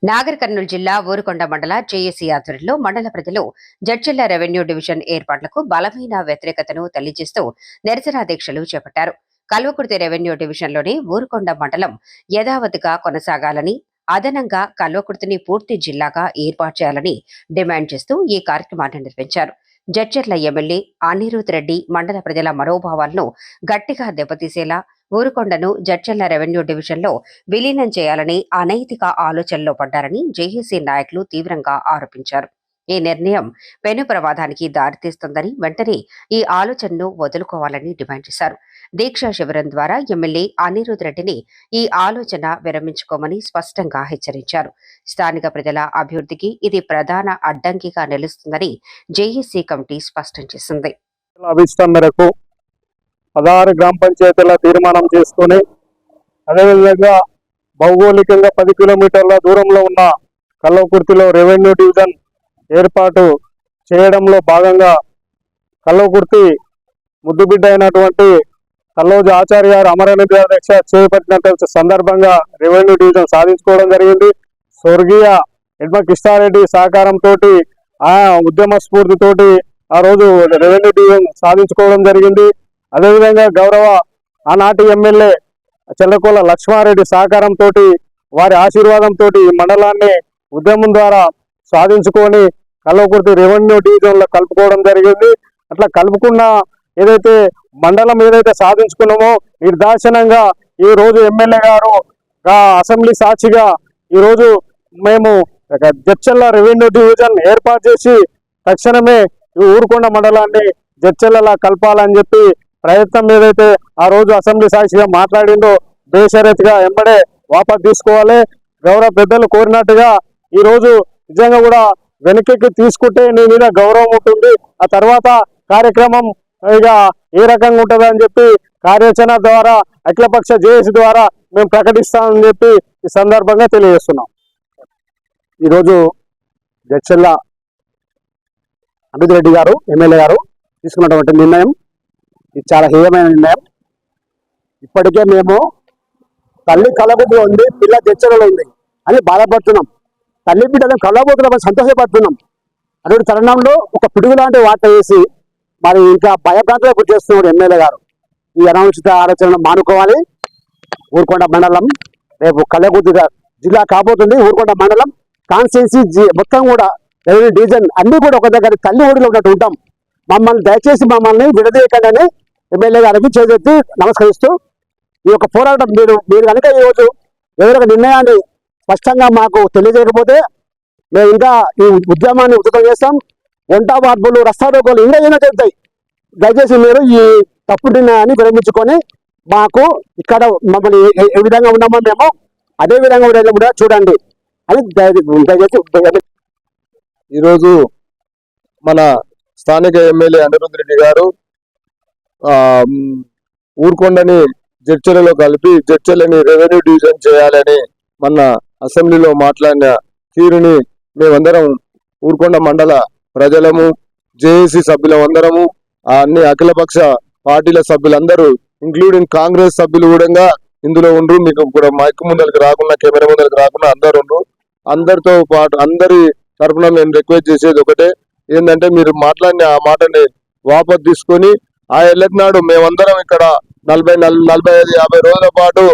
నాగర్ కర్నూలు జిల్లా ఊరుకొండ మండల జేఏసీ ఆధ్వర్యంలో మండల ప్రజలు జడ్చెల్ల రెవెన్యూ డివిజన్ ఏర్పాట్లకు బలమైన వ్యతిరేకతను తెలియజేస్తూ నిరసన దీక్షలు చేపట్టారు. కల్వకుర్తి రెవెన్యూ డివిజన్లోని ఊరుకొండ మండలం యథావతిగా కొనసాగాలని, అదనంగా కల్వకుర్తిని పూర్తి జిల్లాగా ఏర్పాటు చేయాలని డిమాండ్ చేస్తూ ఈ కార్యక్రమాన్ని నిర్వహించారు. జడ్చెర్ల ఎమ్మెల్యే అనిరుద్ రెడ్డి మండల ప్రజల మనోభావాలను గట్టిగా దెబ్బతీసేలా ఊరుకొండను జడ్చెర్ల రెవెన్యూ డివిజన్లో విలీనం చేయాలని అనైతిక ఆలోచనలో పడ్డారని జేఏసీ నాయకులు తీవ్రంగా ఆరోపించారు. ఈ నిర్ణయం పెను ప్రమాదానికి దారితీస్తుందని, వెంటనే ఈ ఆలోచనను వదులుకోవాలని డిమాండ్ చేశారు. దీక్షా శిబిరం ద్వారా ఎమ్మెల్యే అనిరుద్ రెడ్డిని ఈ ఆలోచన విరమించుకోమని స్పష్టంగా హెచ్చరించారు. స్థానిక ప్రజల అభివృద్ధికి ఇది ప్రధాన అడ్డంకిగా నిలుస్తుందని జేఏసీ కమిటీ స్పష్టం చేసింది. 16 గ్రామ పంచాయతీల తీర్మానం చేసుకుని అదేవిధంగా భౌగోళికంగా 10 కిలోమీటర్ల దూరంలో ఉన్న కల్వకుర్తిలో రెవెన్యూ డివిజన్ ఏర్పాటు చేయడంలో భాగంగా కల్వకుర్తి ముద్దుబిడ్డ అయినటువంటి కల్లోజు ఆచార్య గారు అమరనిధి దీక్ష చేపట్టిన సందర్భంగా రెవెన్యూ డివిజన్ సాధించుకోవడం జరిగింది. స్వర్గీయ ఎడ్మ కిష్టారెడ్డి సహకారంతో ఉద్యమ స్ఫూర్తితోటి ఆ రోజు రెవెన్యూ డివిజన్ సాధించుకోవడం జరిగింది. అదేవిధంగా గౌరవ ఆనాటి ఎమ్మెల్యే చెల్లకొల లక్ష్మారెడ్డి సహకారంతో, వారి ఆశీర్వాదంతో ఈ మండలాన్ని ఉద్యమం ద్వారా సాధించుకొని కల్వకుర్తి రెవెన్యూ డివిజన్లో కలుపుకోవడం జరిగింది. అట్లా కలుపుకున్న ఏదైతే మండలం ఏదైతే సాధించుకున్నామో నిర్దాక్షిణంగా ఈ రోజు ఎమ్మెల్యే గారు అసెంబ్లీ సాక్షిగా ఈరోజు మేము జడ్చెర్ల రెవెన్యూ డివిజన్ ఏర్పాటు చేసి తక్షణమే ఈ ఊరుకొండ మండలాన్ని జడ్చెర్లలా కలపాలని చెప్పి ప్రయత్నం ఏదైతే ఆ రోజు అసెంబ్లీ సాక్షిగా మాట్లాడిందో బేషరతుగా ఎంబడే వాపసు తీసుకోవాలి. గౌరవ పెద్దలు కోరినట్టుగా ఈ రోజు నిజంగా కూడా వెనక్కి తీసుకుంటే నీ మీద గౌరవం ఉంటుంది, ఆ తర్వాత కార్యక్రమం ఇక ఏ రకంగా ఉంటుంది అని చెప్పి కార్యాచరణ ద్వారా అఖిలపక్ష జేఏసీ ద్వారా మేము ప్రకటిస్తామని చెప్పి ఈ సందర్భంగా తెలియజేస్తున్నాం. ఈరోజు జడ్చెర్ల అనిరుద్ రెడ్డి గారు ఎమ్మెల్యే గారు తీసుకున్నటువంటి నిర్ణయం ఇది చాలా హేయమైన నిర్ణయం. ఇప్పటికే మేము తల్లి కలబుద్ది ఉంది, పిల్ల జడ్చెర్లలో ఉంది అని బాధపడుతున్నాం. తల్లి బిడ్డలను కలబోతున్నామని సంతోషపడుతున్నాం. అటువంటి తరుణంలో ఒక పిడుగు లాంటి వార్త వేసి మరి ఇంకా భయభ్రాంతులకు గురి చేస్తున్నాడు ఎమ్మెల్యే గారు. ఈ అనాలోచిత ఆలోచనలు మానుకోవాలి. ఊరుకొండ మండలం రేపు కల్లకుర్తి జిల్లా కాబోతుంది. ఊరుకొండ మండలం కాన్స్టిట్యున్సీ మొత్తం కూడా రెవెన్యూ డివిజన్ అన్ని కూడా ఒక దగ్గర తల్లి ఊరిలో ఉన్నట్టు ఉంటాం. దయచేసి మమ్మల్ని విడదీయకండి అని ఎమ్మెల్యే గారికి చేతి నమస్కరిస్తూ ఈ యొక్క పోరాటం మీరు కనుక ఈరోజు ఎవరొక నిర్ణయాన్ని స్పష్టంగా మాకు తెలియజేయకపోతే మేము ఇంకా ఈ ఉద్యమాన్ని ఉధృతం చేస్తాం. వంట మార్పులు రస్తారోకోలు ఇంకా ఏమైనా జరుగుతాయి. దయచేసి మీరు ఈ తప్పుడు నిర్ణయాన్ని విరమించుకొని మాకు ఇక్కడ మమ్మల్ని ఏ విధంగా ఉన్నామో మేము అదే విధంగా కూడా చూడండి అని దయచేసి. ఈరోజు మన స్థానిక ఎమ్మెల్యే అనిరుద్ రెడ్డి గారు ఊరుకొండని జడ్చెర్లలో కలిపి జడ్చెర్లని రెవెన్యూ డివిజన్ చేయాలని మన అసెంబ్లీలో మాట్లాడిన తీరుని మేమందరం ఊరుకొండ మండల ప్రజలము, జేఏసీ సభ్యులందరము, అన్ని అఖిలపక్ష పార్టీల సభ్యులందరూ ఇంక్లూడింగ్ కాంగ్రెస్ సభ్యులు కూడా ఇందులో ఉండ్రు. మీకు కూడా మైక్ ముందరికి రాకుండా, కెమెరా ముందరికి రాకుండా అందరు ఉండ్రు. అందరితో పాటు అందరి తరఫున నేను రిక్వెస్ట్ చేసేది ఒకటే, ఏంటంటే మీరు మాట్లాడిన ఆ మాటని వాపసు తీసుకొని ఆ ఎల్లనాడు మేమందరం ఇక్కడ 45-50 రోజుల పాటు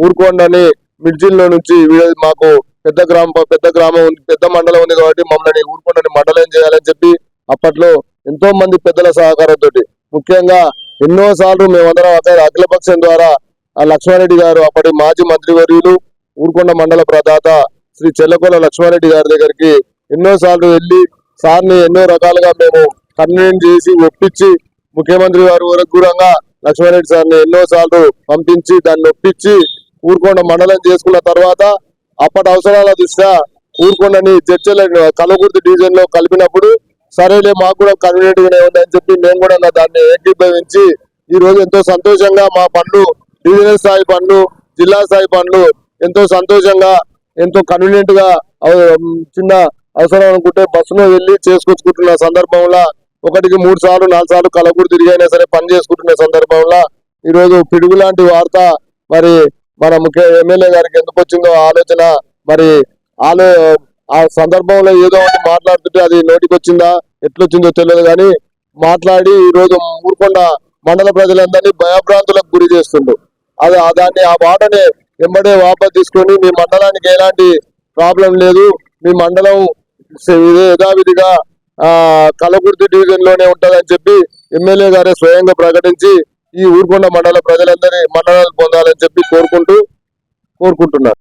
ఊరుకొండని మిడ్జిల్లో నుంచి మాకు పెద్ద గ్రామం ఉంది, పెద్ద మండలం ఉంది కాబట్టి మమ్మల్ని ఊరుకొండని మండలం చేయాలని చెప్పి అప్పట్లో ఎంతో మంది పెద్దల సహకారంతో ముఖ్యంగా ఎన్నోసార్లు మేమందరం అఖిలపక్షం ద్వారా లక్ష్మారెడ్డి గారు అప్పటి మాజీ మంత్రివర్యులు ఊరుకొండ మండల ప్రదాత శ్రీ చెల్లకొల లక్ష్మారెడ్డి గారి దగ్గరికి ఎన్నోసార్లు వెళ్ళి సార్ని ఎన్నో రకాలుగా మేము కన్వీన్ చేసి ఒప్పించి ముఖ్యమంత్రి వారి దూరంగా లక్ష్మారెడ్డి సార్ని ఎన్నోసార్లు పంపించి దాన్ని ఒప్పించి ఊరుకొండ మండలం చేసుకున్న తర్వాత అప్పటి అవసరాల దృష్ట్యా ఊరుకొండని జడ్చెర్ల కల్వకుర్తి డివిజన్ లో కలిపినప్పుడు సరేలే మాకు కూడా కన్వీనియంట్ గానే ఉందని చెప్పి మేము కూడా దాన్ని ఏకీభవించి ఈ రోజు ఎంతో సంతోషంగా మా పనులు, డివిజనల్ స్థాయి పనులు, జిల్లా స్థాయి పనులు ఎంతో సంతోషంగా ఎంతో కన్వీనియంట్ గా చిన్న అవసరం అనుకుంటే బస్సులో వెళ్ళి చేసుకొచ్చుకుంటున్న సందర్భంలో 1కి 3 సార్లు 4 సార్లు కల్వకుర్తి తిరిగైనా సరే పని చేసుకుంటున్న సందర్భంలో ఈరోజు పిడుగు లాంటి వార్త మరి మన ముఖ్య ఎమ్మెల్యే గారికి ఎందుకు వచ్చిందో ఆలోచన మరి వాళ్ళు ఆ సందర్భంలో ఏదో ఒకటి మాట్లాడుతుంటే అది నోటికి వచ్చిందా ఎట్లొచ్చిందో తెలియదు కానీ మాట్లాడి ఈ రోజు ఊరుకొండ మండల ప్రజలందరినీ భయభ్రాంతులకు గురి చేస్తుండ్రు. అది దాన్ని ఆ మాటని వెంబడే వాపస్ తీసుకొని మీ మండలానికి ఎలాంటి ప్రాబ్లం లేదు, మీ మండలం యథావిధిగా కల్లకుర్తి డివిజన్ లోనే ఉంటదని చెప్పి ఎమ్మెల్యే గారే స్వయంగా ప్రకటించి ఈ ఊరుకొండ మండల ప్రజలందరి మండలాలు పొందాలని చెప్పి కోరుకుంటున్నారు.